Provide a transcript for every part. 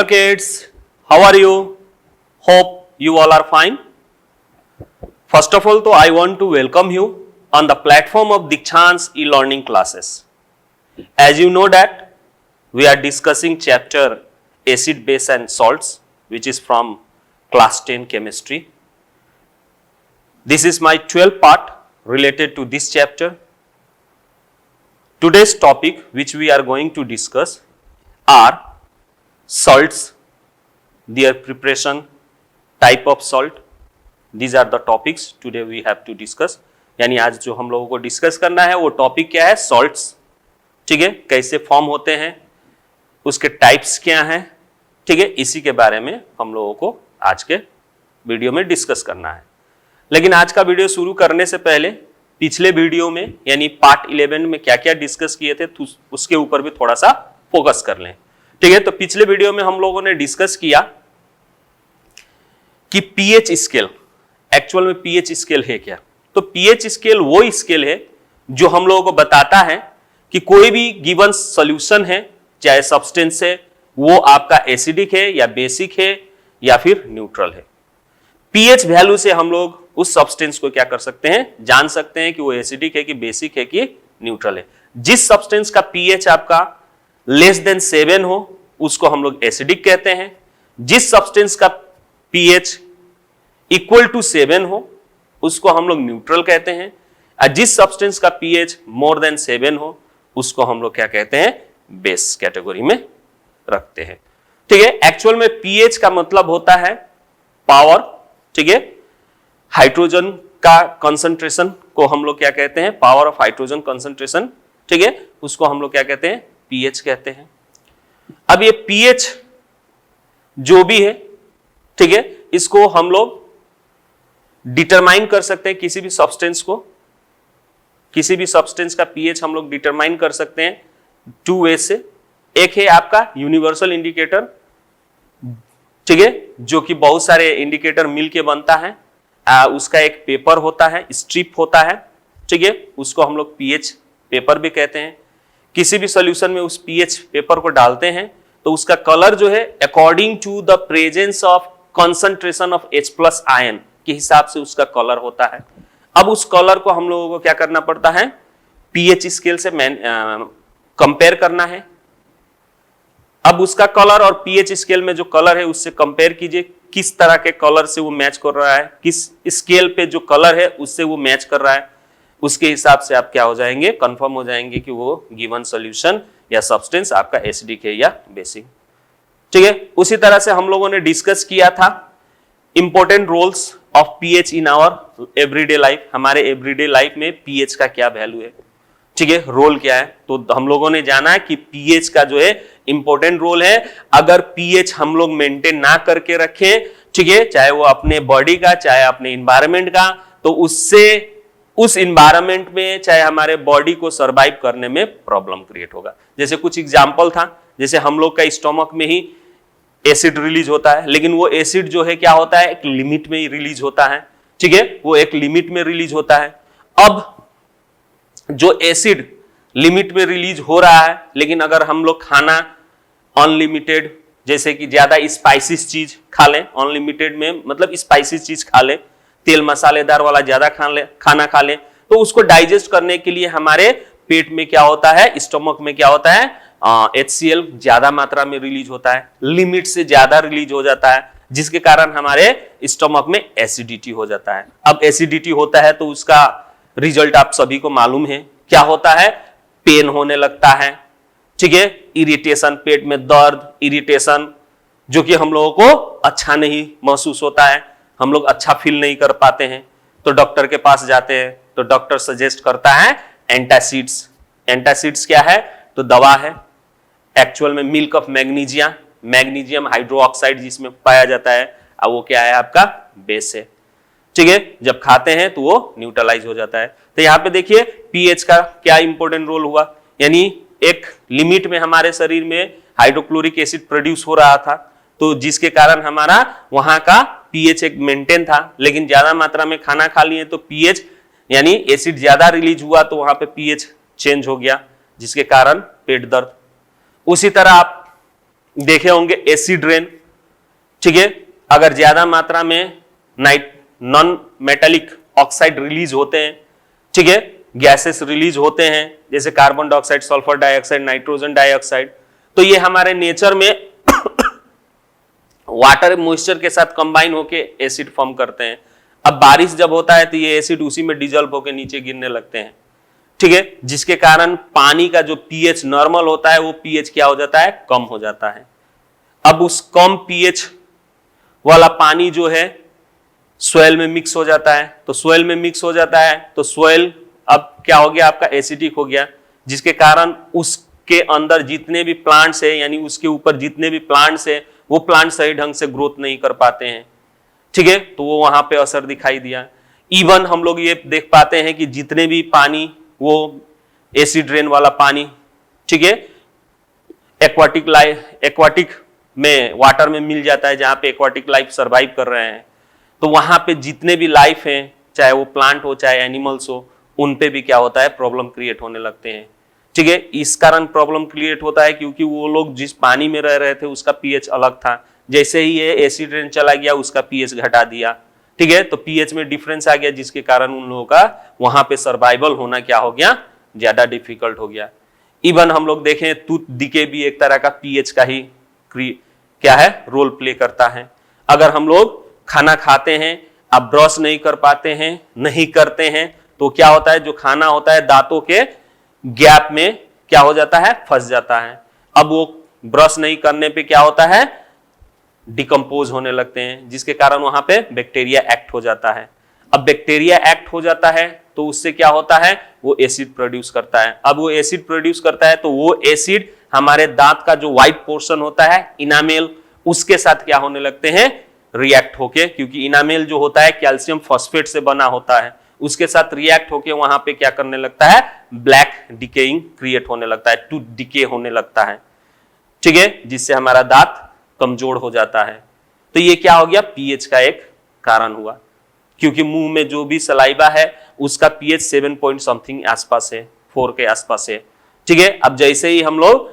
Hello kids, how are you? Hope you all are fine. First of all, I want to welcome you on the platform of Dikshant's e-learning classes. As you know that we are discussing chapter acid, base and salts, which is from class 10 chemistry. This is my 12th part related to this chapter. Today's topic which we are going to discuss are salts, their preparation, type of salt. These are the topics today we have to discuss. यानी आज जो हम लोगों को discuss करना है वो topic क्या है? सॉल्ट्स. ठीक है, कैसे फॉर्म होते हैं, उसके टाइप्स क्या हैं, ठीक है, इसी के बारे में हम लोगों को आज के वीडियो में डिस्कस करना है. लेकिन आज का वीडियो शुरू करने से पहले पिछले वीडियो में यानी पार्ट 11 में क्या क्या डिस्कस किए थे उसके ऊपर भी थोड़ा सा फोकस कर लें. ठीक है, तो पिछले वीडियो में हम लोगों ने डिस्कस किया कि पीएच स्केल, एक्चुअल में पीएच स्केल है क्या. तो पीएच स्केल वो स्केल है जो हम लोगों को बताता है कि कोई भी गिवन सॉल्यूशन है, चाहे सब्सटेंस है, वो आपका एसिडिक है या बेसिक है या फिर न्यूट्रल है. पीएच वैल्यू से हम लोग उस सब्सटेंस को क्या कर सकते हैं, जान सकते हैं कि वो एसिडिक है कि बेसिक है कि न्यूट्रल है. जिस सब्सटेंस का पीएच आपका लेस देन 7 हो उसको हम लोग एसिडिक कहते हैं. जिस सब्सटेंस का पीएच इक्वल टू 7 हो उसको हम लोग न्यूट्रल कहते हैं. और जिस सब्सटेंस का पीएच मोर देन 7 हो उसको हम लोग क्या कहते हैं, बेस कैटेगरी में रखते हैं. ठीक है, एक्चुअल में पीएच का मतलब होता है पावर. ठीक है, हाइड्रोजन का कंसंट्रेशन को हम लोग क्या कहते हैं, पावर ऑफ हाइड्रोजन कंसंट्रेशन. ठीक है, उसको हम लोग क्या कहते हैं, पीएच कहते हैं. अब ये पीएच जो भी है, ठीक है, इसको हम लोग डिटरमाइन कर सकते हैं. किसी भी सब्सटेंस को, किसी भी सब्सटेंस का पीएच हम लोग डिटरमाइन कर सकते हैं 2 वे से. एक है आपका यूनिवर्सल इंडिकेटर, ठीक है, जो कि बहुत सारे इंडिकेटर मिलके बनता है. उसका एक पेपर होता है, स्ट्रिप होता है. ठीक है, उसको हम लोग पीएच पेपर भी कहते हैं. किसी भी सॉल्यूशन में उस पीएच पेपर को डालते हैं तो उसका कलर जो है according to the presence of concentration of H+ ion के हिसाब से उसका कलर होता है. अब उस कलर को हम लोगों को क्या करना पड़ता है, पीएच स्केल से कंपेयर करना है. अब उसका कलर और पीएच स्केल में जो कलर है उससे कंपेयर कीजिए किस तरह के कलर से वो मैच कर रहा है, किस स्केल पे जो कलर है उससे वो मैच कर रहा है. उसके हिसाब से आप क्या हो जाएंगे, कंफर्म हो जाएंगे कि वो गिवन सॉल्यूशन या सब्सटेंस आपका एसिडिक है या बेसिक. ठीक है, उसी तरह से हम लोगों ने डिस्कस किया था important roles of pH in our everyday life. हमारे एवरीडे लाइफ में पीएच का क्या वैल्यू है, ठीक है, रोल क्या है. तो हम लोगों ने जाना है कि पीएच का जो है इंपॉर्टेंट रोल है. अगर पीएच हम लोग मेंटेन ना करके रखें, ठीक है, चाहे वो अपने बॉडी का चाहे अपने इन्वायरमेंट का, तो उससे उस इन्वायरमेंट में चाहे हमारे बॉडी को सरवाइव करने में प्रॉब्लम क्रिएट होगा. जैसे कुछ एग्जांपल था, जैसे हम लोग का स्टमक में ही एसिड रिलीज होता है, लेकिन वो एसिड जो है क्या होता है, एक लिमिट में ही रिलीज होता है. ठीक है, वो एक लिमिट में रिलीज होता है. अब जो एसिड लिमिट में रिलीज हो रहा है, लेकिन अगर हम लोग खाना अनलिमिटेड, जैसे कि ज्यादा स्पाइसिस चीज खा लें, अनलिमिटेड में मतलब स्पाइसिस चीज खा लें, तेल मसालेदार वाला ज्यादा खाना खा लें, तो उसको डाइजेस्ट करने के लिए हमारे पेट में क्या होता है, स्टमक में क्या होता है, HCl ज्यादा मात्रा में रिलीज होता है, लिमिट से ज्यादा रिलीज हो जाता है, जिसके कारण हमारे स्टमक में एसिडिटी हो जाता है. अब एसिडिटी होता है तो उसका रिजल्ट आप सभी को मालूम है, क्या होता है, पेन होने लगता है. ठीक है, इरिटेशन, पेट में दर्द, इरिटेशन, जो कि हम लोगों को अच्छा नहीं महसूस होता है, हम लोग अच्छा फील नहीं कर पाते हैं. तो डॉक्टर के पास जाते हैं तो डॉक्टर सजेस्ट करता है एंटासिड्स. एंटासिड्स क्या है, तो दवा है. एक्चुअल में मिल्क ऑफ मैग्नीशियम हाइड्रोक्साइड जिसमें पाया जाता है, अब वो क्या है, आपका बेस है. ठीक है, जब खाते हैं तो वो न्यूट्रलाइज हो जाता है. तो यहाँ पे देखिए पीएच का क्या इंपॉर्टेंट रोल हुआ, यानी एक लिमिट में हमारे शरीर में हाइड्रोक्लोरिक एसिड प्रोड्यूस हो रहा था, तो जिसके कारण हमारा वहां का पीएच एक मेंटेन था. लेकिन ज्यादा मात्रा में खाना खा लिए तो पीएच यानी एसिड ज्यादा रिलीज हुआ तो वहां पे पीएच चेंज हो गया, जिसके कारण पेट दर्द. उसी तरह आप देखे होंगे एसिड रेन, ठीक है। अगर ज्यादा मात्रा में नॉन मेटालिक ऑक्साइड रिलीज होते हैं, ठीक है, गैसेस रिलीज होते हैं जैसे carbon dioxide, sulphur dioxide, nitrogen dioxide, तो ये हमारे नेचर में वाटर मॉइस्चर के साथ कंबाइन होके एसिड फॉर्म करते हैं। अब बारिश जब होता है तो ये एसिड उसी में डिजॉल्व होकर नीचे गिरने लगते हैं, ठीक है, जिसके कारण पानी का जो पीएच नॉर्मल होता है वो पीएच क्या हो जाता है, कम हो जाता है। अब उस कम पीएच वाला पानी जो है सोयल में मिक्स हो जाता है, तो सोयल में मिक्स हो जाता है तो सोयल अब क्या हो गया, आपका एसिडिक हो गया, जिसके कारण उसके अंदर जितने भी प्लांट्स है, यानी उसके ऊपर जितने भी प्लांट्स है, वो प्लांट सही ढंग से ग्रोथ नहीं कर पाते हैं, ठीक है, तो वो वहां पे असर दिखाई दिया। इवन हम लोग ये देख पाते हैं कि जितने भी पानी वो एसिड रेन वाला पानी, ठीक है, एक्वाटिक में वाटर में मिल जाता है, जहां पे एक्वाटिक लाइफ सर्वाइव कर रहे हैं, तो वहां पे जितने भी लाइफ हैं, चाहे वो प्लांट हो चाहे एनिमल्स हो, उन पे भी क्या होता है, प्रॉब्लम क्रिएट होने लगते हैं, ठीक है। इस कारण प्रॉब्लम क्रिएट होता है क्योंकि वो लोग जिस पानी में रह रहे थे उसका पीएच अलग था, जैसे ही ये एसिड रेन चला गया उसका पीएच घटा दिया, ठीक है, तो पीएच में डिफरेंस आ गया, जिसके कारण उन लोगों का वहां पे सर्वाइवल होना क्या हो गया, ज्यादा डिफिकल्ट हो गया। इवन हम लोग देखें टूथ डिके भी एक तरह का पीएच का ही क्या है, रोल प्ले करता है। अगर हम लोग खाना खाते हैं, अब ब्रश नहीं कर पाते हैं, नहीं करते हैं, तो क्या होता है, जो खाना होता है दांतों के गैप में क्या हो जाता है, फंस जाता है। अब वो ब्रश नहीं करने पे क्या होता है, डिकम्पोज होने लगते हैं, जिसके कारण वहां पे बैक्टीरिया एक्ट हो जाता है। अब बैक्टीरिया एक्ट हो जाता है तो उससे क्या होता है, वो एसिड प्रोड्यूस करता है। अब वो एसिड प्रोड्यूस करता है तो वो एसिड हमारे दांत का जो व्हाइट पोर्शन होता है इनामेल, उसके साथ क्या होने लगते हैं, रिएक्ट होके, क्योंकि इनामेल जो होता है कैल्शियम फॉस्फेट से बना होता है, उसके साथ रिएक्ट होके वहां पे क्या करने लगता है, ब्लैक डिकेइंग क्रिएट होने लगता है, टूथ डिके होने लगता है, ठीक है, जिससे हमारा दांत कमजोर हो जाता है। तो ये क्या हो गया, पीएच का एक कारण हुआ, क्योंकि मुंह में जो भी सलाइवा है उसका पीएच 7 पॉइंट समथिंग आसपास है, 4 के आसपास है, ठीक है। अब जैसे ही हम लोग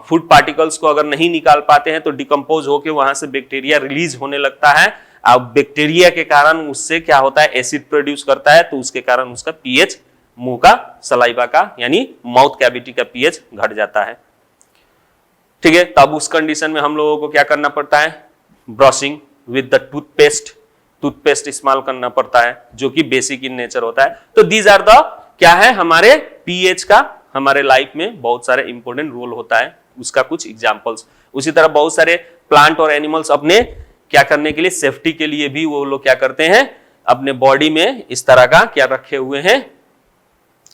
फूड पार्टिकल्स को अगर नहीं निकाल पाते हैं तो डिकम्पोज होके वहां से बैक्टीरिया रिलीज होने लगता है। अब बैक्टीरिया के कारण उससे क्या होता है, एसिड प्रोड्यूस करता है, तो उसके कारण उसका पीएच, मुंह का सलाइवा का यानी माउथ कैविटी का पीएच घट जाता है, ठीक है। तब उस कंडीशन में हम लोगों को क्या करना पड़ता है, ब्रशिंग विद द टूथपेस्ट इस्तेमाल करना पड़ता है, जो कि बेसिक इन नेचर होता है। तो दीज आर द क्या है, हमारे पीएच का हमारे लाइफ में बहुत सारे इंपॉर्टेंट रोल होता है, उसका कुछ एग्जांपल्स। उसी तरह बहुत सारे प्लांट और एनिमल्स अपने क्या करने के लिए, सेफ्टी के लिए भी वो लोग क्या करते हैं, अपने बॉडी में इस तरह का क्या रखे हुए हैं,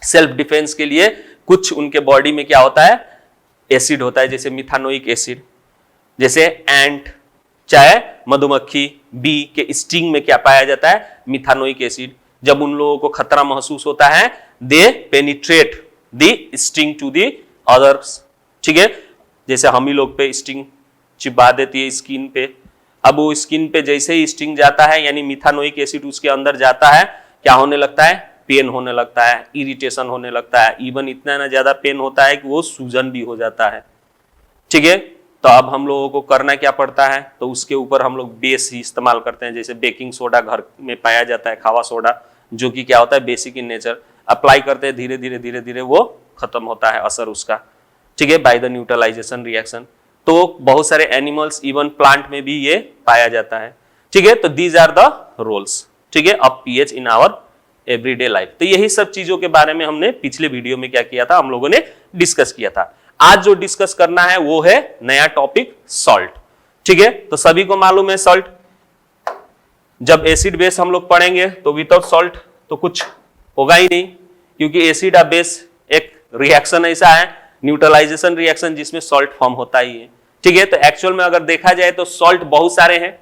सेल्फ डिफेंस के लिए कुछ उनके बॉडी में क्या होता है, एसिड होता है, जैसे मिथानोइक एसिड, जैसे एंट चाहे मधुमक्खी बी के स्टिंग में क्या पाया जाता है, मिथानोइक एसिड। जब उन लोगों को खतरा महसूस होता है, they penetrate the sting to the others, ठीक है, जैसे हम ही लोग पे स्टिंग चिपा देती है स्किन पे। अब वो स्किन पे जैसे ही स्टिंग जाता है, यानी मिथानोइक एसिड उसके अंदर जाता है, क्या होने लगता है, पेन होने लगता है, इरिटेशन होने लगता है, इवन इतना ना ज्यादा पेन होता है कि वो सूजन भी हो जाता है, ठीक है। तो अब हम लोगों को करना क्या पड़ता है, तो उसके ऊपर हम लोग बेस ही इस्तेमाल करते हैं, जैसे बेकिंग सोडा घर में पाया जाता है, खावा सोडा, जो कि क्या होता है, बेसिक इन नेचर, अप्लाई करते हैं, धीरे धीरे वो खत्म होता है असर उसका, ठीक है, बाय द न्यूट्रलाइजेशन रिएक्शन। तो बहुत सारे एनिमल्स इवन प्लांट में भी ये पाया जाता है, ठीक है। तो दीज आर द रोल्स, ठीक है, of pH in our everyday life. तो यही सब चीजों के बारे में हमने पिछले वीडियो में क्या किया था, हम लोगों ने डिस्कस किया था। आज जो डिस्कस करना है वो है नया टॉपिक, सॉल्ट, ठीक है। तो सभी को मालूम है सॉल्ट, जब एसिड बेस हम लोग पढ़ेंगे तो विदाउट सॉल्ट तो कुछ होगा ही नहीं, क्योंकि एसिड और बेस एक रिएक्शन ऐसा है, न्यूट्रलाइजेशन रिएक्शन, जिसमें सॉल्ट फॉर्म होता ही है, ठीक है। तो एक्चुअल में अगर देखा जाए तो सॉल्ट बहुत सारे हैं,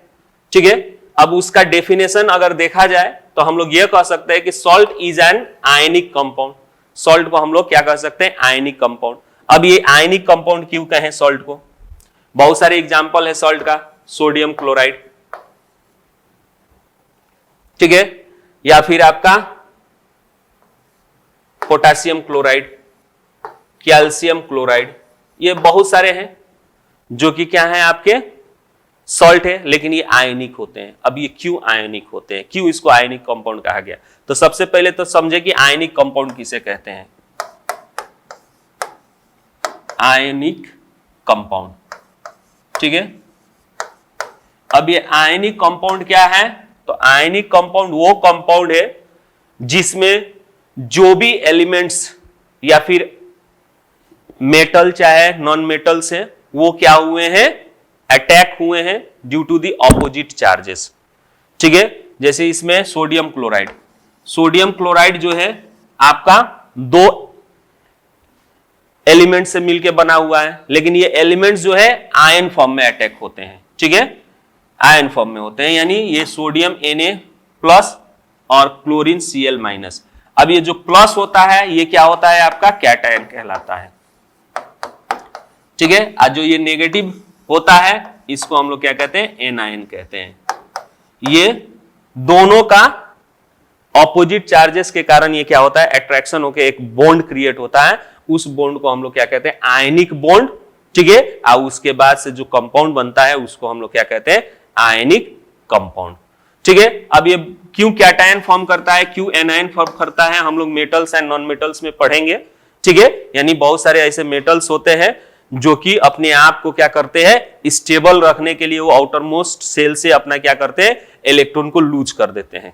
ठीक है। अब उसका डेफिनेशन अगर देखा जाए तो हम लोग ये कह सकते हैं कि salt is an ionic compound. Salt को हम लोग क्या कह सकते हैं, आयनिक कंपाउंड। अब ये आयनिक कंपाउंड क्यों कहें सॉल्ट को, बहुत सारे एग्जांपल है सॉल्ट का, सोडियम क्लोराइड, ठीक है, या फिर आपका पोटेशियम क्लोराइड, कैल्शियम क्लोराइड, ये बहुत सारे हैं जो कि क्या है आपके सॉल्ट है, लेकिन ये आयनिक होते हैं। अब ये क्यों आयनिक होते हैं, क्यों इसको आयनिक कंपाउंड कहा गया? तो सबसे पहले तो समझे कि आयनिक कंपाउंड किसे कहते हैं। आयनिक कंपाउंड, ठीक है। अब ये आयनिक कंपाउंड क्या है? तो आयनिक कंपाउंड वो कंपाउंड है जिसमें जो भी एलिमेंट्स या फिर मेटल चाहे नॉन मेटल्स हैं, वो क्या हुए हैं, अटैक हुए हैं due to the opposite charges, ठीक है। जैसे इसमें सोडियम क्लोराइड, सोडियम क्लोराइड जो है आपका दो एलिमेंट से मिलकर बना हुआ है, लेकिन ये एलिमेंट्स जो है आयन फॉर्म में अटैक होते हैं, ठीक है, आयन फॉर्म में होते हैं, यानी ये सोडियम Na+ और क्लोरीन Cl-। अब ये जो प्लस होता है ये क्या होता है आपका कैटायन कहलाता है, ठीक है। आज जो ये नेगेटिव होता है इसको हम लोग क्या कहते हैं, एनायन कहते हैं। ये दोनों का ऑपोजिट चार्जेस के कारण ये क्या होता है, अट्रैक्शन होकर एक बॉन्ड क्रिएट होता है, उस बॉन्ड को हम लोग क्या कहते हैं, आयनिक बॉन्ड, ठीक है। और उसके बाद से जो कंपाउंड बनता है उसको हम लोग क्या कहते हैं, आयनिक कंपाउंड, ठीक है। अब ये क्यों कैटायन फॉर्म करता है, क्यों एनायन फॉर्म करता है, हम लोग मेटल्स एंड नॉन मेटल्स में पढ़ेंगे, ठीक है। यानी बहुत सारे ऐसे मेटल्स होते हैं जो कि अपने आप को क्या करते हैं, स्टेबल रखने के लिए वो आउटर मोस्ट सेल से अपना क्या करते हैं, इलेक्ट्रॉन को लूज कर देते हैं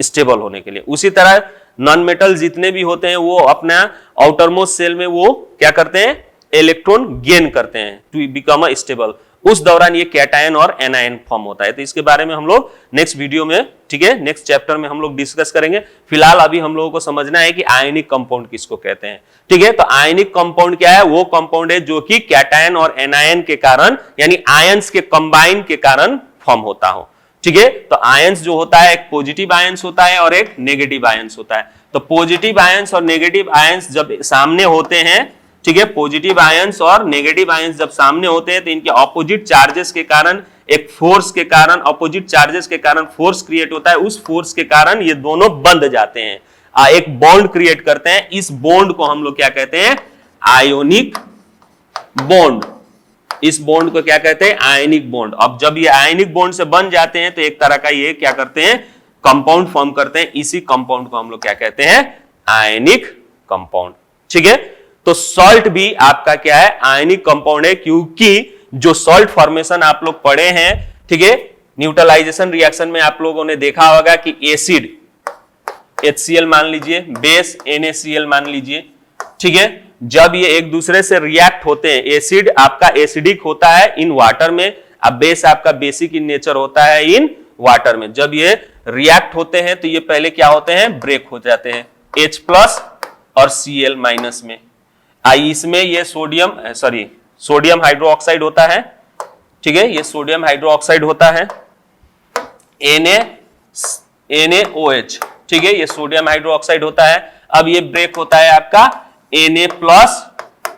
स्टेबल होने के लिए। उसी तरह नॉन मेटल जितने भी होते हैं वो अपना आउटर मोस्ट सेल में वो क्या करते हैं, इलेक्ट्रॉन गेन करते हैं टू बिकम अ स्टेबल। उस दौरान ये कैटायन और एनायन फॉर्म होता है। तो इसके बारे में हम लोग नेक्स्ट वीडियो में, ठीक है, नेक्स्ट चैप्टर में हम लोग डिस्कस करेंगे। फिलहाल अभी हम लोगों को समझना है कि आयनिक कंपाउंड किसको कहते हैं, ठीक है। तो आयनिक कंपाउंड क्या है, वो कंपाउंड है जो कि कैटायन और एनायन के कारण यानी आयंस के कंबाइन के कारण फॉर्म होता हो, ठीक है। तो आयंस जो होता है एक पॉजिटिव आयंस होता है और एक नेगेटिव आयंस होता है। तो पॉजिटिव आयंस और नेगेटिव आयंस जब सामने होते हैं, ठीक है, पॉजिटिव आयंस और नेगेटिव आयंस जब सामने होते हैं तो इनके ऑपोजिट चार्जेस के कारण, एक फोर्स के कारण, ऑपोजिट चार्जेस के कारण फोर्स क्रिएट होता है। उस फोर्स के कारण ये दोनों बंध जाते हैं, एक बॉन्ड क्रिएट करते हैं। इस बॉन्ड को हम लोग क्या कहते हैं, आयोनिक बॉन्ड। इस बॉन्ड को क्या कहते हैं, आयनिक बॉन्ड। अब जब ये आयनिक बॉन्ड से बन जाते हैं तो एक तरह का ये क्या करते हैं, कंपाउंड फॉर्म करते हैं। इसी कंपाउंड को हम लोग क्या कहते हैं, आयनिक कंपाउंड, ठीक है। तो सॉल्ट भी आपका क्या है, आयनिक कंपाउंड है, क्योंकि जो सॉल्ट फॉर्मेशन आप लोग पढ़े हैं, ठीक है, न्यूट्रलाइजेशन रिएक्शन में आप लोगों ने देखा होगा कि एसिड HCl मान लीजिए, बेस NaCl मान लीजिए, ठीक है। जब ये एक दूसरे से रिएक्ट होते हैं, एसिड आपका एसिडिक होता है इन वाटर में, अब बेस आपका बेसिक इन नेचर होता है इन वाटर में। जब ये रिएक्ट होते हैं तो ये पहले क्या होते हैं, ब्रेक हो जाते हैं H+ और Cl- में। इसमें ये सोडियम हाइड्रोक्साइड होता है, ठीक है, ये सोडियम हाइड्रोक्साइड होता है NaOH, ठीक है, ये सोडियम हाइड्रोक्साइड होता है। अब ये ब्रेक होता है आपका Na+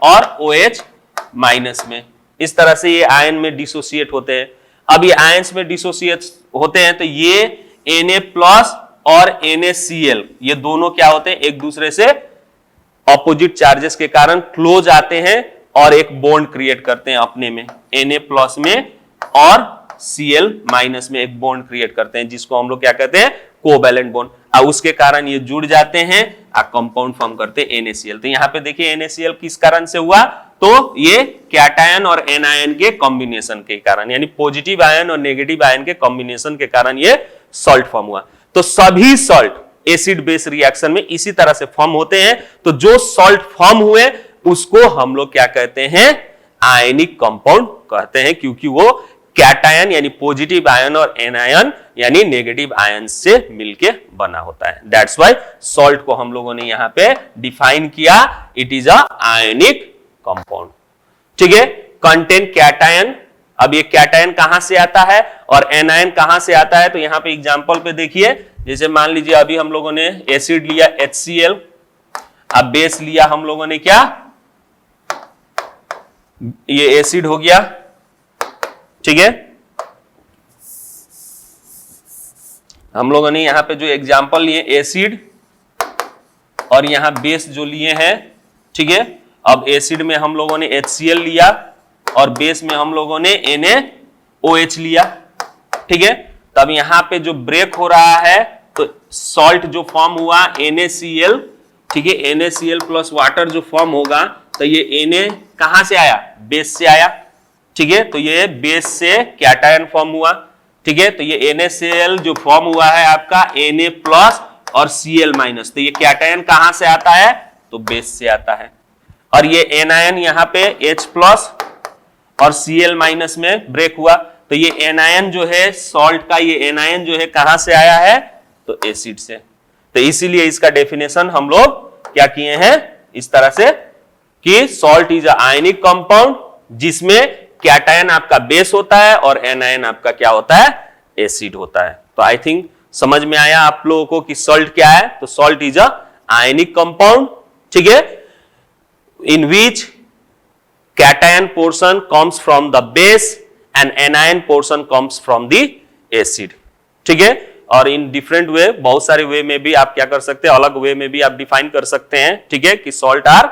और OH- में। इस तरह से ये आयन में डिसोसिएट होते हैं। अब ये आयंस में डिसोसिएट होते हैं तो ये Na+ और NaCl ये दोनों क्या होते हैं, एक दूसरे से ऑपोजिट चार्जेस के कारण क्लोज आते हैं और एक बॉन्ड क्रिएट करते हैं अपने में, Na+ में और Cl- में एक बॉन्ड क्रिएट करते हैं, जिसको हम लोग क्या कहते हैं, कोवैलेंट बॉन्ड। और उसके कारण ये जुड़ जाते हैं और कंपाउंड फॉर्म करते हैं NaCl। तो यहाँ पे देखिए NaCl किस कारण से हुआ, तो ये कैटायन और एनायन के कॉम्बिनेशन के कारण, यानी पॉजिटिव आयन और नेगेटिव आयन के कॉम्बिनेशन के कारण ये सॉल्ट फॉर्म हुआ। तो सभी सॉल्ट एसिड बेस रिएक्शन में इसी तरह से फॉर्म होते हैं। तो जो सॉल्ट फॉर्म हुए उसको हम लोग क्या कहते हैं, आयनिक कंपाउंड कहते हैं, क्योंकि वो कैटायन यानी पॉजिटिव आयन और एनायन यानी नेगेटिव आयन से मिलके बना होता है। दैट्स व्हाई सॉल्ट को हम लोगों ने यहां पे डिफाइन किया, it is a ionic compound, ठीक है। Contain cation. अब ये कैटायन कहां से आता है और एनायन कहां से आता है, तो यहां पे एग्जांपल पे देखिए। जैसे मान लीजिए अभी हम लोगों ने एसिड लिया HCl, अब बेस लिया हम लोगों ने क्या, ये एसिड हो गया, ठीक है। हम लोगों ने यहां पे जो एग्जांपल लिए एसिड और यहां बेस जो लिए हैं, ठीक है। अब एसिड में हम लोगों ने HCl लिया और बेस में हम लोगों ने NaOH लिया, ठीक है। तब यहां पे जो ब्रेक हो रहा है तो सॉल्ट जो फॉर्म हुआ NaCl, ठीक है, NaCl प्लस वाटर जो फॉर्म होगा तो ये Na कहां से आया, बेस से आया, ठीक है। तो ये बेस से कैटायन फॉर्म हुआ, ठीक है। तो ये NaCl जो फॉर्म हुआ है आपका Na प्लस और Cl माइनस, तो ये कैटायन कहां से आता है, तो बेस से आता है। और ये एनायन यहाँ पे H प्लस और Cl माइनस में ब्रेक हुआ, तो ये एनायन जो है सॉल्ट का, ये एनायन जो है कहां से आया है, तो एसिड से। तो इसीलिए इसका डेफिनेशन हम लोग क्या किए हैं इस तरह से कि सॉल्ट इज आयनिक कंपाउंड जिसमें कैटायन आपका बेस होता है और एनायन आपका क्या होता है, एसिड होता है। तो आई थिंक समझ में आया आप लोगों को कि सॉल्ट क्या है। तो सॉल्ट इज आयनिक कंपाउंड, ठीक है, in which cation portion comes from the base and anion portion comes from the acid, ठीक है। और इन डिफरेंट वे, बहुत सारे वे में भी आप क्या कर सकते हैं, अलग वे में भी आप डिफाइन कर सकते हैं, ठीक है, कि सॉल्ट आर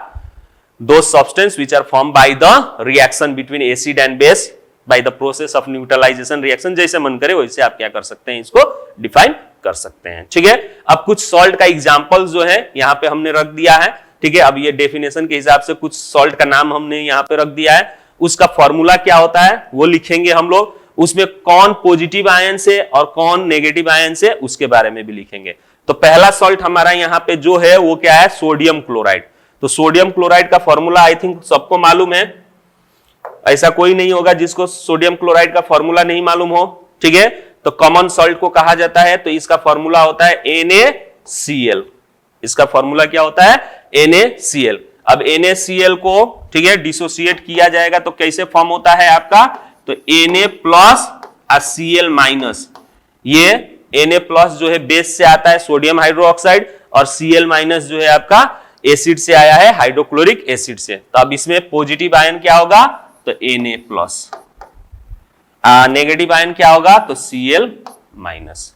दो substance which are formed by the reaction between acid and base by the process of neutralization reaction, जैसे मन करे वैसे आप क्या कर सकते हैं, इसको डिफाइन कर सकते हैं, ठीक है। अब कुछ सॉल्ट का एग्जांपल जो है यहाँ पे हमने रख दिया है, ठीक है। अब ये डेफिनेशन के हिसाब से कुछ सॉल्ट का नाम हमने यहाँ पे रख दिया है, उसका फॉर्मूला क्या होता है वो लिखेंगे हम लोग, उसमें कौन पॉजिटिव आयन से और कौन नेगेटिव आयन से उसके बारे में भी लिखेंगे। तो पहला सॉल्ट हमारा यहाँ पे जो है वो क्या है, सोडियम क्लोराइड। तो सोडियम क्लोराइड का फॉर्मूला आई थिंक सबको मालूम है, ऐसा कोई नहीं होगा जिसको सोडियम क्लोराइड का फॉर्मूला नहीं मालूम हो, ठीक है। तो कॉमन सॉल्ट को कहा जाता है, तो इसका फॉर्मूला होता है NaCl। इसका फॉर्मूला क्या होता है, NaCl। अब NaCl को, ठीक है, डिसोसिएट किया जाएगा तो कैसे फॉर्म होता है आपका, तो Na प्लस Cl माइनस, ये Na प्लस जो है बेस से आता है सोडियम हाइड्रोक्साइड और Cl माइनस जो है आपका एसिड से आया है, हाइड्रोक्लोरिक एसिड से। तो अब इसमें पॉजिटिव आयन क्या होगा, तो Na प्लस, नेगेटिव आयन क्या होगा, तो Cl माइनस,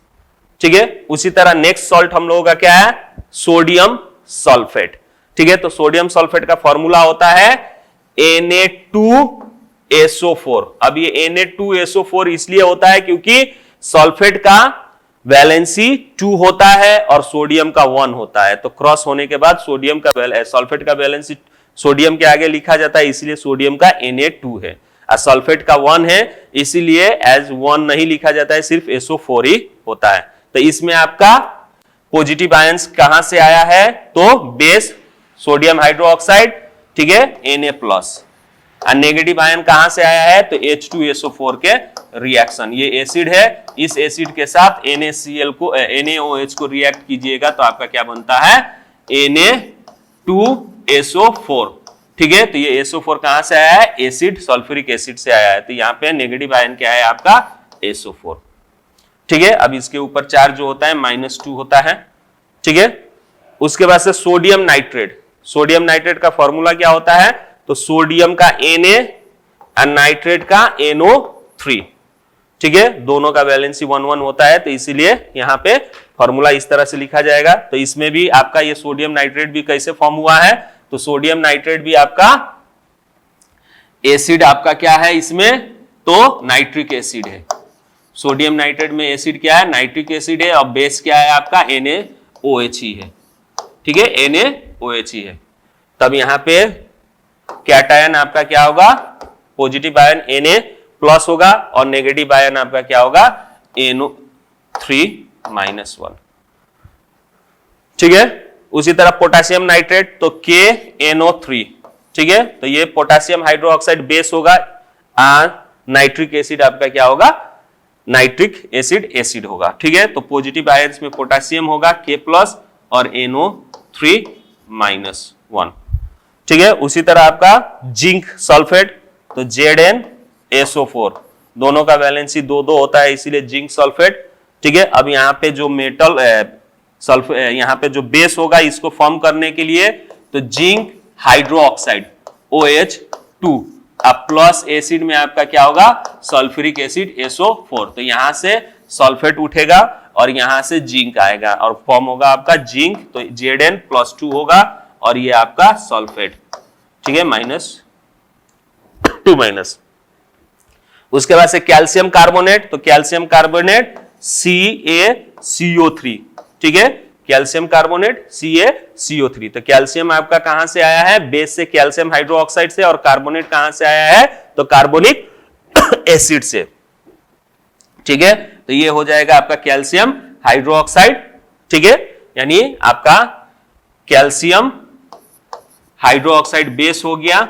ठीक है। उसी तरह नेक्स्ट सॉल्ट हम लोगों का क्या है, सोडियम सल्फेट, ठीक है। तो सोडियम सल्फेट का फॉर्मूला होता है Na2SO4। अब ये Na2SO4 इसलिए होता है क्योंकि सल्फेट का वैलेंसी 2 होता है और सोडियम का 1 होता है, तो क्रॉस होने के बाद सोडियम का सल्फेट का वैलेंसी सोडियम के आगे लिखा जाता है, इसलिए सोडियम का Na2 है और सल्फेट का 1 है, इसीलिए एज 1 नहीं लिखा जाता है, सिर्फ SO4 ही होता है। तो इसमें आपका पॉजिटिव आयंस कहां से आया है, तो बेस सोडियम हाइड्रोक्साइड, ठीक है, Na प्लस, और नेगेटिव आयन कहां से आया है, तो H2SO4 के रिएक्शन, ये एसिड है, इस एसिड के साथ NaCl को NaOH को रिएक्ट कीजिएगा तो आपका क्या बनता है, Na2SO4, ठीक है। तो ये SO4 कहां से आया है, एसिड, सल्फ्यूरिक एसिड से आया है, तो यहाँ पे नेगेटिव आयन क्या है आपका, SO4, ठीक है। अब इसके ऊपर चार्ज जो होता है -2 होता है, ठीक है। उसके बाद से सोडियम नाइट्रेट, सोडियम नाइट्रेट का फॉर्मूला क्या होता है, तो सोडियम का Na और नाइट्रेट का NO3, ठीक है, दोनों का वैलेंसी 1-1 होता है, तो इसीलिए यहाँ पे फॉर्मूला इस तरह से लिखा जाएगा। तो इसमें भी आपका ये सोडियम नाइट्रेट भी कैसे फॉर्म हुआ है, तो सोडियम नाइट्रेट भी आपका एसिड आपका क्या है इसमें, तो नाइट्रिक एसिड है। सोडियम नाइट्रेट में एसिड क्या है, नाइट्रिक एसिड है, और बेस क्या है आपका NaOH ही है, ठीक है, NaOH ही है। तब यहाँ पे कैटायन आपका क्या होगा, पॉजिटिव आयन Na प्लस होगा और नेगेटिव आयन आपका क्या होगा, NO3-1, ठीक है। उसी तरह पोटेशियम नाइट्रेट, तो KNO3, ठीक है। तो ये पोटेशियम हाइड्रोक्साइड बेस होगा और नाइट्रिक एसिड आपका क्या होगा, नाइट्रिक एसिड एसिड होगा, ठीक है। तो पॉजिटिव आयंस में पोटेशियम होगा K प्लस और NO3-1, ठीक है। उसी तरह आपका जिंक सल्फेट, तो ZnSO4, दोनों का वैलेंसी 2-2 होता है, इसीलिए जिंक सल्फेट, ठीक है। अब यहाँ पे जो मेटल यहाँ पे जो बेस होगा इसको फॉर्म करने के लिए, तो जिंक हाइड्रोक्साइड OH2, अब प्लस एसिड में आपका क्या होगा, सल्फ्यूरिक एसिड SO4, तो यहां से सल्फेट उठेगा और यहां से जिंक आएगा और फॉर्म होगा आपका जिंक, तो Zn+2 होगा और ये आपका सल्फेट, ठीक है, 2 माइनस। उसके बाद से कैल्शियम कार्बोनेट, तो कैल्शियम कार्बोनेट CaCO3, ठीक है, कैल्शियम कार्बोनेट CaCO3। तो कैल्शियम आपका कहां से आया है? बेस से, कैल्शियम हाइड्रोक्साइड से, और कार्बोनेट कहां से आया है? तो कार्बोनिक एसिड से, ठीक है। तो ये हो जाएगा आपका कैल्शियम हाइड्रोक्साइड, ठीक है, यानी आपका कैल्शियम हाइड्रोक्साइड बेस हो गया,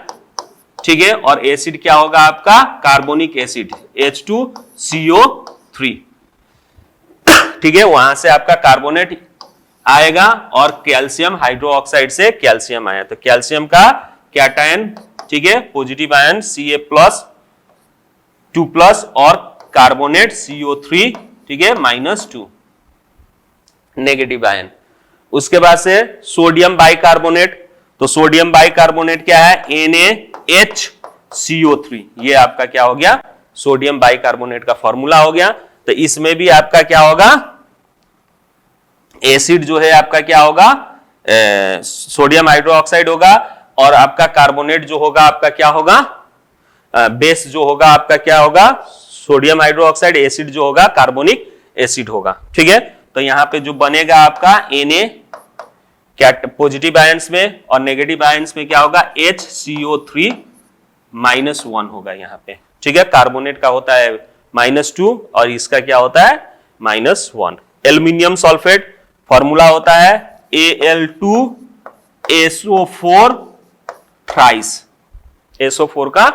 ठीक है, और एसिड क्या होगा आपका? कार्बोनिक एसिड H2CO3, ठीक है, वहां से आपका कार्बोनेट आएगा और कैल्शियम हाइड्रोक्साइड से कैल्शियम आया, तो कैल्शियम का कैटायन, ठीक है, पॉजिटिव आयन Ca+2+ और कार्बोनेट CO3, ठीक है, -2 नेगेटिव आयन। उसके बाद से सोडियम बाइकार्बोनेट, तो सोडियम बाइकार्बोनेट क्या है? NaHCO3, ये आपका क्या हो गया? सोडियम बाइकार्बोनेट का फॉर्मूला हो गया। तो इसमें भी आपका क्या होगा? एसिड जो है आपका क्या होगा? सोडियम हाइड्रोक्साइड होगा, और आपका कार्बोनेट जो होगा आपका क्या होगा? बेस जो होगा आपका क्या होगा? सोडियम हाइड्रोक्साइड, एसिड जो होगा कार्बोनिक एसिड होगा, ठीक है। तो यहां पे जो बनेगा आपका Na क्या पॉजिटिव आयंस में, और नेगेटिव आयंस में क्या होगा? HCO3 -1 होगा यहाँ पे, ठीक है। कार्बोनेट का होता है -2 और इसका क्या होता है? -1। एल्यूमिनियम सल्फेट फॉर्मूला होता है Al2SO4 थ्राइस, SO4 का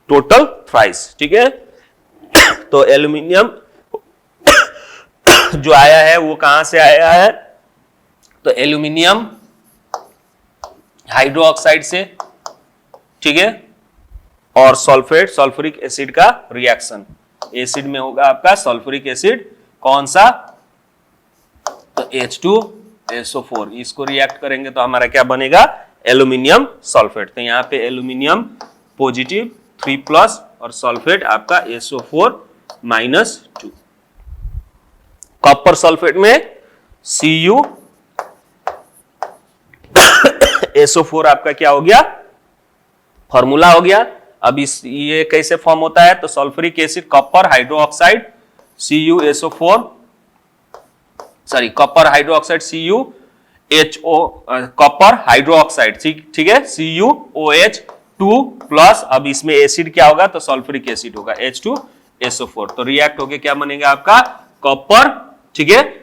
टोटल थ्राइस, ठीक है। तो एल्यूमिनियम जो आया है वो कहां से आया है? तो एल्यूमिनियम हाइड्रोक्साइड से, ठीक है, और सल्फेट, सल्फ्यूरिक एसिड का रिएक्शन, एसिड में होगा आपका सल्फ्यूरिक एसिड, कौन सा? तो H2SO4, इसको रिएक्ट करेंगे तो हमारा क्या बनेगा? Aluminium sulphate. तो यहां पे एल्यूमिनियम पॉजिटिव 3+ और सल्फेट आपका SO4 -2। कॉपर सल्फेट में CuSO4 आपका क्या हो गया? फॉर्मूला हो गया। अब इस ये कैसे फॉर्म होता है? तो sulphuric acid, copper hydroxide CuSO4, sorry copper hydroxide CuHO, copper hydroxide, ठीक है, CuOH2+। अब इसमें एसिड क्या होगा? तो सल्फ्यूरिक एसिड होगा H2SO4। तो रिएक्ट होके क्या बनेगा आपका? कॉपर, ठीक है,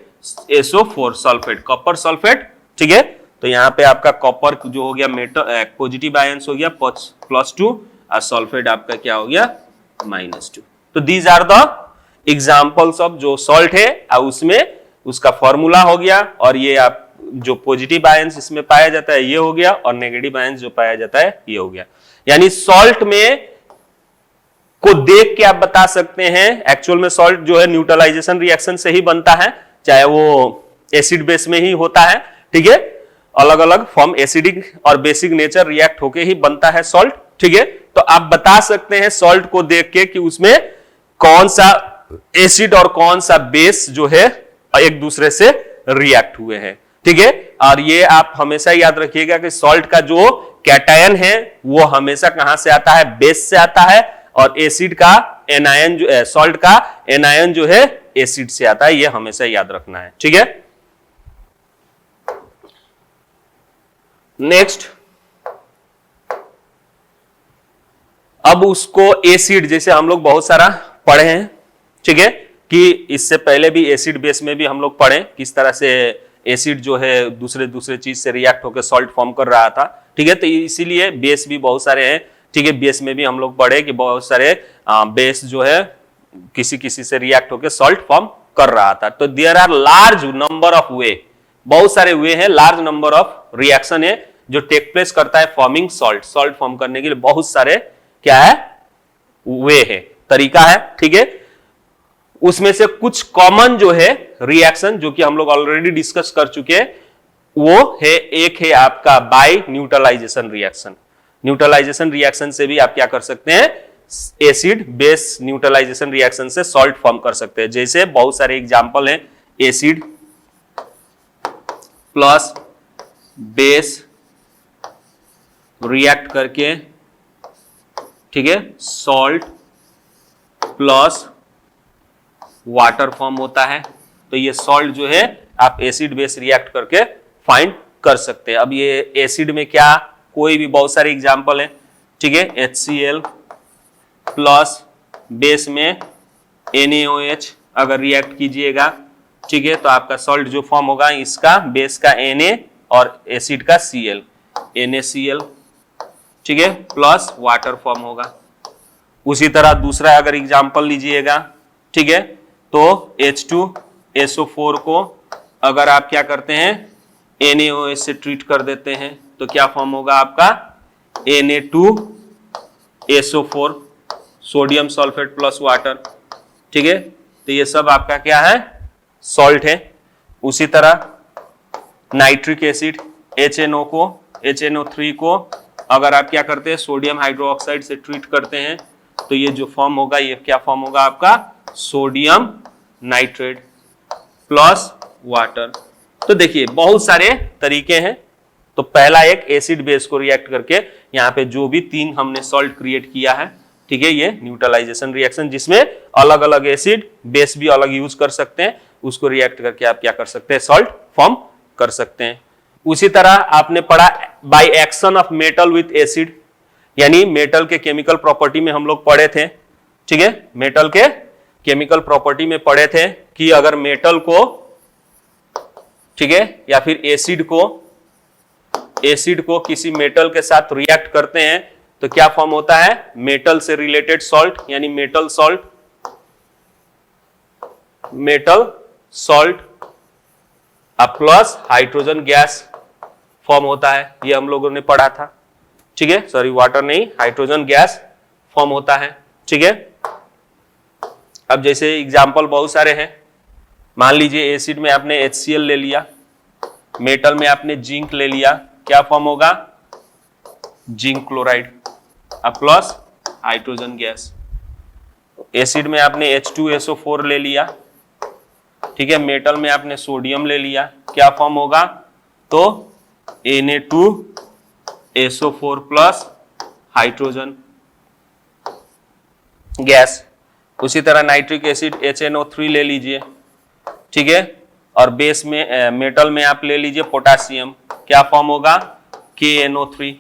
SO4 सल्फेट, कॉपर सल्फेट, ठीक है। तो यहां पे आपका कॉपर जो हो गया मेटल पॉजिटिव आयंस हो गया +2, और सल्फेट आपका क्या हो गया? -2। तो these are the examples of जो सॉल्ट है, और उसमें उसका फॉर्मूला हो गया, और ये आप जो पॉजिटिव आयंस इसमें पाया जाता है ये हो गया, और नेगेटिव आयंस जो पाया जाता है ये हो गया। यानी सॉल्ट में को देख के आप बता सकते हैं, एक्चुअल में सॉल्ट जो है न्यूट्रलाइजेशन रिएक्शन से ही बनता है, चाहे वो एसिड बेस में ही होता है, ठीक है। अलग अलग फॉर्म एसिडिक और बेसिक नेचर रिएक्ट होके ही बनता है सॉल्ट, ठीक है। तो आप बता सकते हैं सॉल्ट को देख के कि उसमें कौन सा एसिड और कौन सा बेस जो है एक दूसरे से रिएक्ट हुए हैं, ठीक है। और ये आप हमेशा याद रखिएगा कि सॉल्ट का जो कैटायन है वो हमेशा कहां से आता है? बेस से आता है, और एसिड का एनायन जो सॉल्ट का एनायन जो है एसिड से आता है, ये हमेशा याद रखना है, ठीक है। नेक्स्ट, अब उसको एसिड, जैसे हम लोग बहुत सारा पढ़े हैं, ठीक है, कि इससे पहले भी एसिड बेस में भी हम लोग पढ़े किस तरह से एसिड जो है दूसरे चीज से रिएक्ट होकर सॉल्ट फॉर्म कर रहा था, ठीक है। तो इसीलिए बेस भी बहुत सारे हैं, ठीक है। बेस में भी हम लोग पढ़े कि बहुत सारे बेस जो है किसी से रिएक्ट होकर सॉल्ट फॉर्म कर रहा था। तो there are large number of way, बहुत सारे वे हैं, लार्ज नंबर ऑफ रिएक्शन है जो टेक प्लेस करता है फॉर्मिंग सॉल्ट। सॉल्ट फॉर्म करने के लिए बहुत सारे क्या है? वे है, तरीका है, ठीक है। उसमें से कुछ कॉमन जो है रिएक्शन जो कि हम लोग ऑलरेडी डिस्कस कर चुके हैं, वो है, एक है आपका by neutralization reaction. Neutralization reaction से भी आप क्या कर सकते हैं? एसिड बेस न्यूट्रलाइजेशन रिएक्शन से सॉल्ट फॉर्म कर सकते हैं। जैसे बहुत सारे एग्जांपल हैं, एसिड प्लस बेस रिएक्ट करके ठीक है, सॉल्ट प्लस वाटर फॉर्म होता है। तो ये सॉल्ट जो है आप एसिड बेस रिएक्ट करके फाइंड कर सकते हैं। अब ये एसिड में क्या, कोई भी बहुत सारे एग्जांपल हैं, ठीक है, HCl प्लस बेस में NaOH अगर रिएक्ट कीजिएगा, ठीक है, तो आपका सॉल्ट जो फॉर्म होगा इसका बेस का Na और एसिड का Cl, NaCl, ठीक है, प्लस वाटर फॉर्म होगा। उसी तरह दूसरा अगर एग्जांपल लीजिएगा, ठीक है, तो H2SO4 को अगर आप क्या करते हैं NaOH से ट्रीट कर देते हैं तो क्या फॉर्म होगा आपका Na2SO4, sodium sulphate plus water, ठीक है। तो ये सब आपका क्या है, सॉल्ट है। उसी तरह नाइट्रिक एसिड HNO3 को अगर आप क्या करते हैं सोडियम हाइड्रोक्साइड से ट्रीट करते हैं तो ये जो फॉर्म होगा ये क्या फॉर्म होगा आपका सोडियम नाइट्रेट प्लस वाटर। तो देखिए बहुत सारे तरीके हैं। तो पहला एक एसिड बेस को रिएक्ट करके यहाँ पे जो भी तीन हमने सॉल्ट क्रिएट किया है, ठीक है, ये न्यूट्रलाइजेशन रिएक्शन जिसमें अलग अलग एसिड बेस भी अलग यूज कर सकते हैं, उसको रिएक्ट करके आप क्या कर सकते हैं सॉल्ट फॉर्म कर सकते हैं। उसी तरह आपने पढ़ा by action of metal with acid, यानी मेटल के केमिकल प्रॉपर्टी में हम लोग पढ़े थे, ठीक है, मेटल के केमिकल प्रॉपर्टी में पढ़े थे कि अगर मेटल को, ठीक है, या फिर एसिड को किसी मेटल के साथ रिएक्ट करते हैं तो क्या फॉर्म होता है मेटल से रिलेटेड सॉल्ट, यानी metal salt plus hydrogen gas form होता है। ये हम लोगों ने पढ़ा था, ठीक है, सॉरी वाटर नहीं, हाइड्रोजन गैस फॉर्म होता है, ठीक है। अब जैसे एग्जाम्पल बहुत सारे हैं, मान लीजिए एसिड में आपने HCl ले लिया, मेटल में आपने जिंक ले लिया, क्या फॉर्म होगा zinc chloride plus hydrogen gas. Acid में आपने H2SO4 ले लिया, ठीक है, मेटल में आपने सोडियम ले लिया, क्या फॉर्म होगा तो Na2SO4 प्लस हाइड्रोजन गैस। उसी तरह नाइट्रिक एसिड HNO3 ले लीजिए, ठीक है, और बेस में मेटल में आप ले लीजिए पोटासियम, क्या फॉर्म होगा KNO3,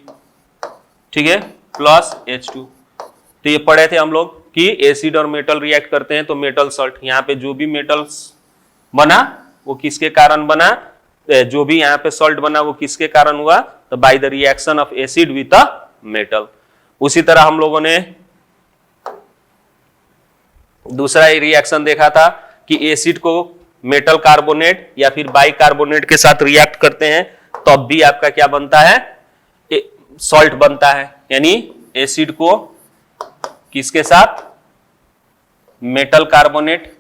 ठीक है, प्लस H2। तो ये पढ़े थे हम लोग कि एसिड और मेटल रिएक्ट करते हैं तो मेटल सॉल्ट, यहाँ पे जो भी मेटल्स बना वो किसके कारण बना, जो भी यहाँ पे सॉल्ट बना वो किसके कारण हुआ, तो by the reaction of acid with a metal. उसी तरह हम लोगों ने दूसरा रिएक्शन देखा था कि एसिड को मेटल कार्बोनेट या फिर बाइकार्बोनेट के साथ रिएक्ट करते हैं तब भी आपका क्या बनता है सॉल्ट बनता है, यानी एसिड को किसके साथ मेटल कार्बोनेट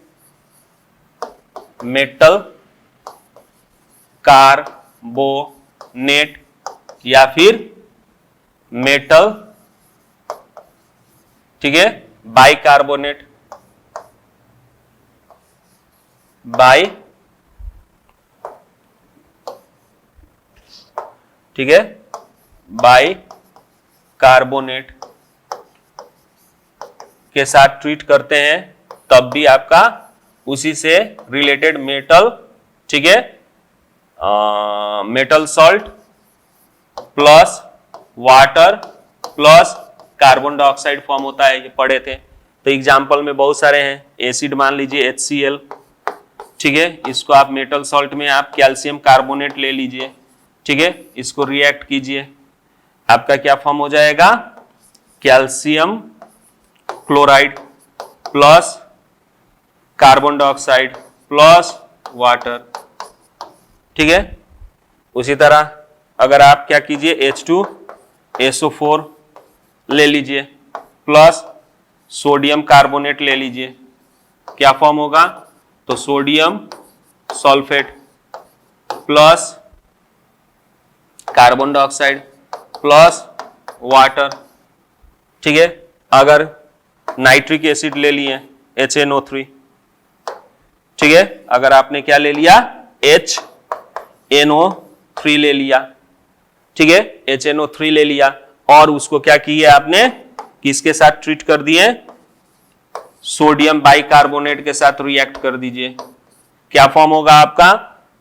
या फिर मेटल, ठीक है, बाइकार्बोनेट ठीक है, बाइकार्बोनेट के साथ ट्रीट करते हैं तब भी आपका उसी से रिलेटेड मेटल, ठीक है, metal salt plus water plus carbon dioxide form होता है, ये पढ़े थे। तो एग्जाम्पल में बहुत सारे हैं, एसिड मान लीजिए HCl, ठीक है, इसको आप मेटल सॉल्ट में आप कैल्शियम कार्बोनेट ले लीजिए, ठीक है, इसको रिएक्ट कीजिए, आपका क्या फॉर्म हो जाएगा calcium chloride plus carbon dioxide plus water, ठीक है। उसी तरह अगर आप क्या कीजिए H2SO4 ले लीजिए प्लस सोडियम कार्बोनेट ले लीजिए, क्या फॉर्म होगा तो sodium sulphate plus carbon dioxide plus water, ठीक है। अगर नाइट्रिक एसिड ले लिए HNO3, ठीक है, अगर आपने क्या ले लिया HNO3 ले लिया, ठीक है, HNO3 ले लिया और उसको क्या किया आपने किसके साथ ट्रीट कर दिए, सोडियम बाइकार्बोनेट के साथ रिएक्ट कर दीजिए, क्या फॉर्म होगा आपका,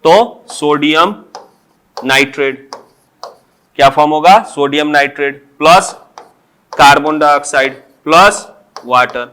तो सोडियम नाइट्रेट, क्या फॉर्म होगा, sodium nitrate plus carbon dioxide plus water.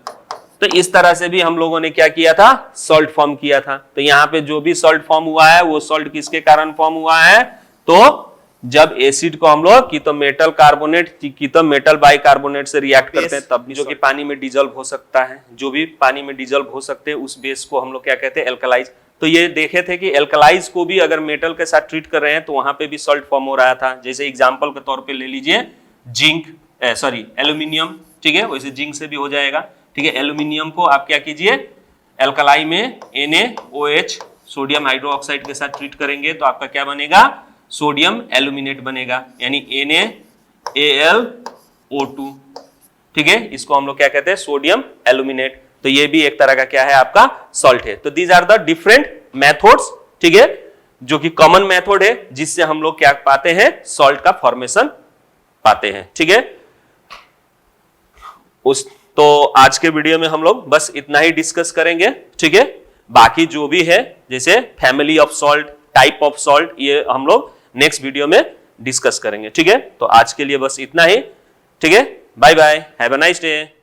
तो इस तरह से भी हम लोगों ने क्या किया था, सॉल्ट फॉर्म किया था। तो यहां पे जो भी सॉल्ट फॉर्म हुआ है वो सॉल्ट किसके कारण फॉर्म हुआ है, तो जब एसिड को हम लोग की तो मेटल कार्बोनेट की तो मेटल बाइकार्बोनेट से रिएक्ट करते हैं तब जो कि पानी में डिजोल्व हो सकता है, जो भी पानी में डिजोल्व हो सकते हैं उस बेस को हम लोग क्या कहते हैं, एल्कलाइज। तो ये देखे थे कि एल्कलाइज को भी अगर मेटल के साथ ट्रीट कर रहे हैं तो वहां पे भी सॉल्ट फॉर्म हो रहा था। जैसे एग्जांपल के तौर पे ले लीजिए जिंक, एल्यूमिनियम, ठीक है, वैसे जिंक से भी हो जाएगा, ठीक है। एल्यूमिनियम को आप क्या कीजिए, एल्कलाई में NaOH सोडियम हाइड्रोक्साइड के साथ ट्रीट करेंगे तो आपका क्या बनेगा, सोडियम एल्यूमिनेट बनेगा, यानी NaAlO2, ठीक है। इसको हम लोग क्या कहते हैं, सोडियम एल्यूमिनेट। तो ये भी एक तरह का क्या है, आपका सॉल्ट है। तो these are the different methods, ठीक है, जो कि कॉमन मेथड है जिससे हम लोग क्या पाते हैं, सॉल्ट का फॉर्मेशन पाते हैं, ठीक है। तो आज के वीडियो में हम लोग बस इतना ही डिस्कस करेंगे, ठीक है। बाकी जो भी है जैसे family of salt, type of salt, ये हम लोग नेक्स्ट वीडियो में डिस्कस करेंगे, ठीक है। तो आज के लिए बस इतना ही, ठीक है। Bye bye, have a nice day.